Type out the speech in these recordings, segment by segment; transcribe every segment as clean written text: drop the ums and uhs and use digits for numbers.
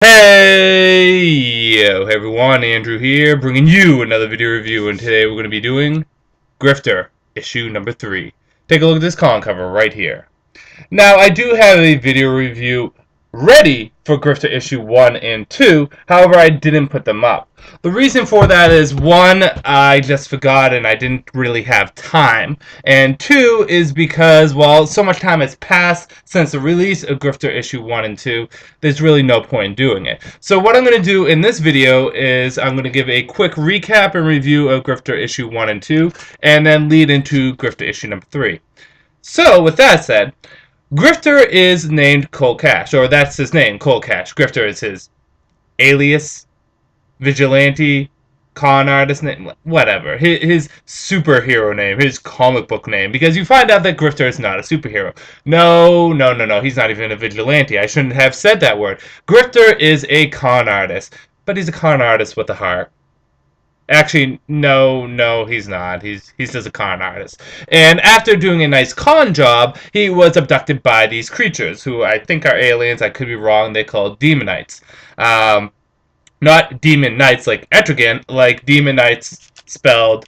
Hey everyone, Andrew here, bringing you another video review, and today we're going to be doing Grifter Issue number 3. Take a look at this column cover right here. Now, I do have a video review ready for Grifter Issue 1 and 2, however, I didn't put them up. The reason for that is, one, I just forgot and I didn't really have time, and two is because, well, so much time has passed since the release of Grifter Issue 1 and 2, there's really no point in doing it. So what I'm going to do in this video is I'm going to give a quick recap and review of Grifter Issue 1 and 2, and then lead into Grifter Issue number 3. So, with that said, Grifter is named Cold Cash, or that's his name, Cold Cash. Grifter is his alias, vigilante, con artist name, whatever. His superhero name, his comic book name, because you find out that Grifter is not a superhero. No, he's not even a vigilante. I shouldn't have said that word. Grifter is a con artist, but he's a con artist with a heart. Actually, no, he's not. He's just a con artist. And after doing a nice con job, he was abducted by these creatures, who I think are aliens. I could be wrong. They're called demonites. Not demon knights like Etrigan, like demon knights spelled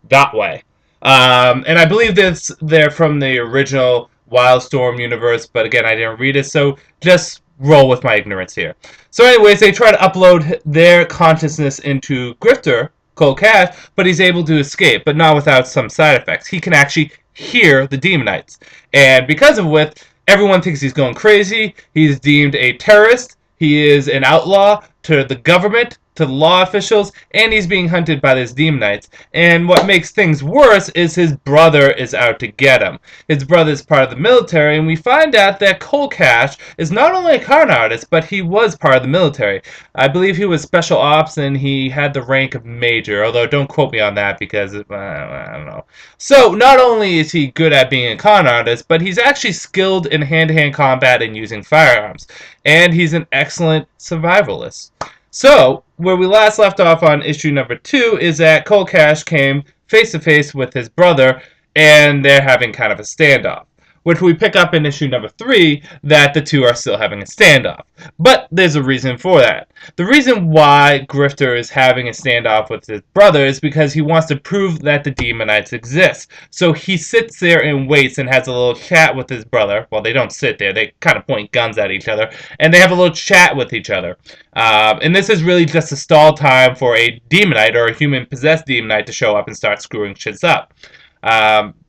that way. And I believe they're from the original Wildstorm universe, but again, I didn't read it, so just roll with my ignorance here. So anyways, they try to upload their consciousness into Grifter, Cold Cash, but he's able to escape, but not without some side effects. He can actually hear the demonites. And because of which, everyone thinks he's going crazy. He's deemed a terrorist. He is an outlaw to the government, to the law officials, and he's being hunted by these demonites. And what makes things worse is his brother is out to get him. His brother is part of the military, and we find out that Cold Cash is not only a con artist, but he was part of the military. I believe he was special ops, and he had the rank of major, although don't quote me on that because, I don't know. So, not only is he good at being a con artist, but he's actually skilled in hand-to-hand combat and using firearms. And he's an excellent survivalist. So, where we last left off on issue number 2 is that Cold Cash came face to face with his brother, and they're having kind of a standoff. Which we pick up in issue number 3, that the two are still having a standoff. But there's a reason for that. The reason why Grifter is having a standoff with his brother is because he wants to prove that the demonites exist. So he sits there and waits and has a little chat with his brother. Well, they don't sit there. They kind of point guns at each other. And they have a little chat with each other. And this is really just a stall time for a demonite or a human-possessed demonite to show up and start screwing shits up.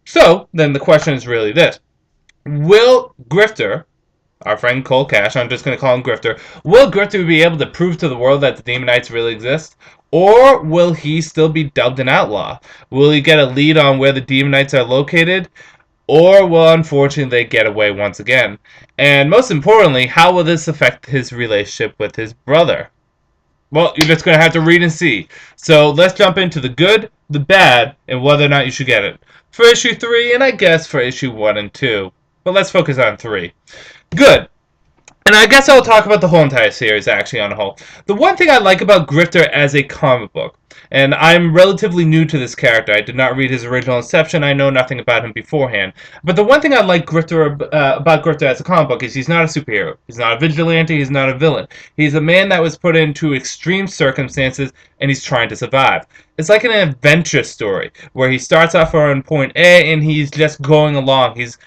So, then the question is really this. Will Grifter, our friend Cold Cash, I'm just going to call him Grifter, will Grifter be able to prove to the world that the demonites really exist? Or will he still be dubbed an outlaw? Will he get a lead on where the demonites are located? Or will, unfortunately, they get away once again? And most importantly, how will this affect his relationship with his brother? Well, you're just going to have to read and see. So let's jump into the good, the bad, and whether or not you should get it. For issue 3, and I guess for issue 1 and 2. But let's focus on 3. Good. And I guess I'll talk about the whole entire series, actually, on a whole. The one thing I like about Grifter as a comic book, and I'm relatively new to this character. I did not read his original Inception. I know nothing about him beforehand. But the one thing I like about Grifter as a comic book is he's not a superhero. He's not a vigilante. He's not a villain. He's a man that was put into extreme circumstances, and he's trying to survive. It's like an adventure story where he starts off on point A and he's just going along. He's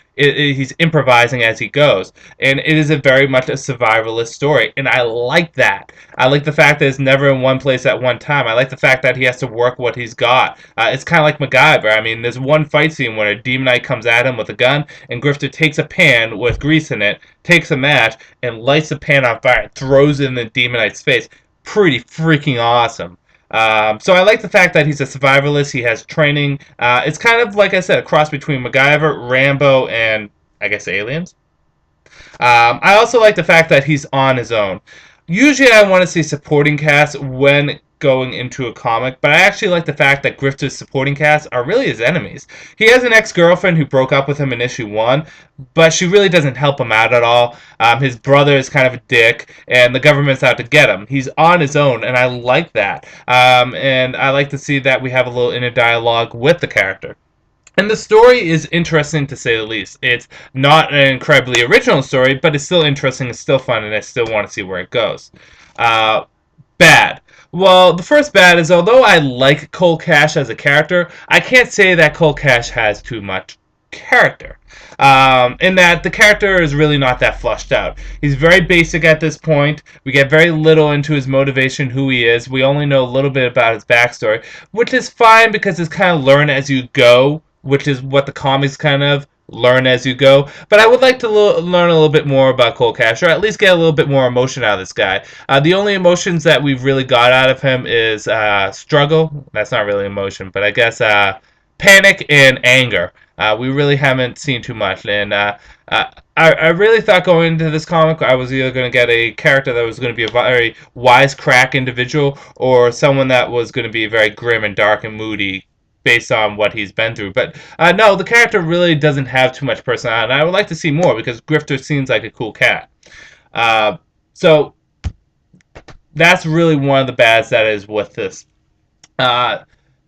improvising as he goes, and it is a very much a survivalist story, and I like that. I like the fact that it's never in one place at one time. I like the fact that he has to work what he's got. It's kind of like MacGyver. I mean, there's one fight scene where a demonite comes at him with a gun, and Grifter takes a pan with grease in it, takes a match, and lights the pan on fire, throws it in the demonite's face. Pretty freaking awesome. So I like the fact that he's a survivalist. He has training. It's kind of, like I said, a cross between MacGyver, Rambo, and, I guess, aliens. I also like the fact that he's on his own. Usually I want to see supporting cast when going into a comic, but I actually like the fact that Grifter's supporting cast are really his enemies. He has an ex-girlfriend who broke up with him in issue 1, but she really doesn't help him out at all. His brother is kind of a dick, and the government's out to get him. He's on his own, and I like that. And I like to see that we have a little inner dialogue with the character. And the story is interesting to say the least. It's not an incredibly original story, but it's still interesting, it's still fun, and I still want to see where it goes. Uh, Bad. Well, the first bad is although I like Cole Cash as a character, I can't say that Cole Cash has too much character. In that the character is really not that flushed out. He's very basic at this point. We get very little into his motivation, who he is. We only know a little bit about his backstory, which is fine because it's kind of learn as you go, which is what the comics kind of learn as you go. But I would like to learn a little bit more about Cole Cash, or at least get a little bit more emotion out of this guy. The only emotions that we've really got out of him is struggle. That's not really emotion, but I guess panic and anger. We really haven't seen too much, and I really thought going into this comic I was either going to get a character that was going to be a very wisecrack individual, or someone that was going to be very grim and dark and moody based on what he's been through. But no, the character really doesn't have too much personality, and I would like to see more because Grifter seems like a cool cat. So that's really one of the bads that is with this. Uh,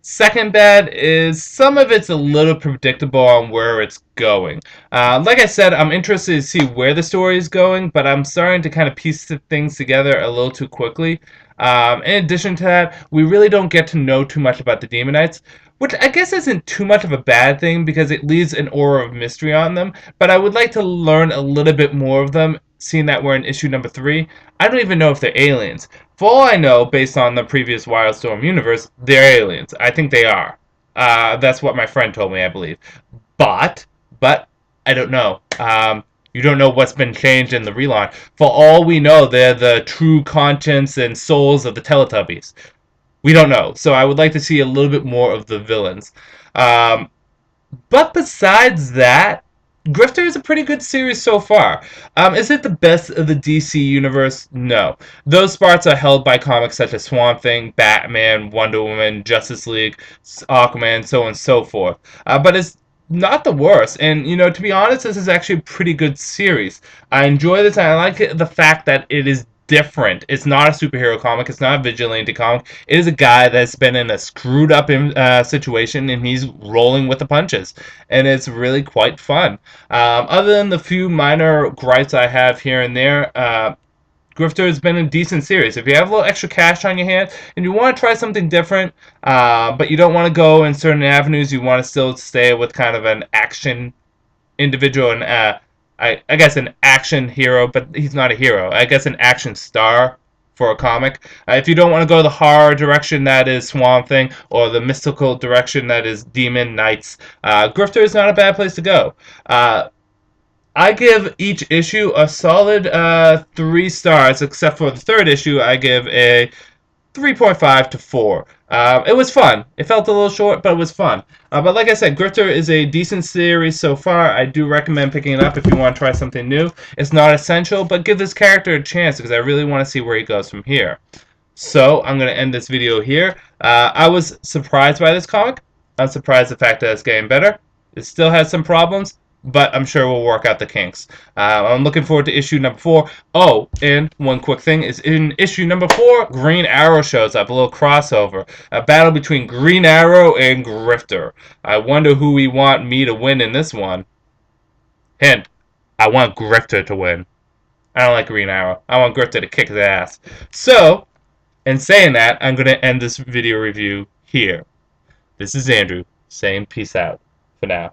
Second bad is some of it's a little predictable on where it's going. Like I said, I'm interested to see where the story is going, but I'm starting to kind of piece things together a little too quickly. In addition to that, we really don't get to know too much about the Demonites, which I guess isn't too much of a bad thing because it leaves an aura of mystery on them, but I would like to learn a little bit more of them, seeing that we're in issue number 3. I don't even know if they're aliens. For all I know, based on the previous Wildstorm universe, they're aliens. I think they are. That's what my friend told me, I believe. But I don't know. You don't know what's been changed in the relaunch. For all we know, they're the true conscience and souls of the Teletubbies. We don't know. So I would like to see a little bit more of the villains. But besides that, Grifter is a pretty good series so far. Is it the best of the DC universe? No. Those spots are held by comics such as Swamp Thing, Batman, Wonder Woman, Justice League, Aquaman, so on and so forth. But it's not the worst. And, you know, to be honest, this is actually a pretty good series. I enjoy this, and I like the fact that it is different. It's not a superhero comic. It's not a vigilante comic. It is a guy that's been in a screwed up situation, and he's rolling with the punches. And it's really quite fun. Other than the few minor gripes I have here and there, Grifter has been a decent series. If you have a little extra cash on your hand and you want to try something different, but you don't want to go in certain avenues, you want to still stay with kind of an action individual and I guess an action hero, but he's not a hero. I guess an action star for a comic. If you don't want to go the horror direction that is Swamp Thing, or the mystical direction that is Demon Knights, Grifter is not a bad place to go. I give each issue a solid 3 stars, except for the third issue, I give a 3.5 to 4. It was fun. It felt a little short, but it was fun. But like I said, Grifter is a decent series so far. I do recommend picking it up if you want to try something new. It's not essential, but give this character a chance because I really want to see where he goes from here. So, I'm going to end this video here. I was surprised by this comic. I'm surprised the fact that it's getting better. It still has some problems, but I'm sure we'll work out the kinks. I'm looking forward to issue number 4. Oh, and one quick thing is in issue number 4, Green Arrow shows up, a little crossover. A battle between Green Arrow and Grifter. I wonder who we want me to win in this one. Hint, I want Grifter to win. I don't like Green Arrow. I want Grifter to kick his ass. So, in saying that, I'm going to end this video review here. This is Andrew, saying peace out for now.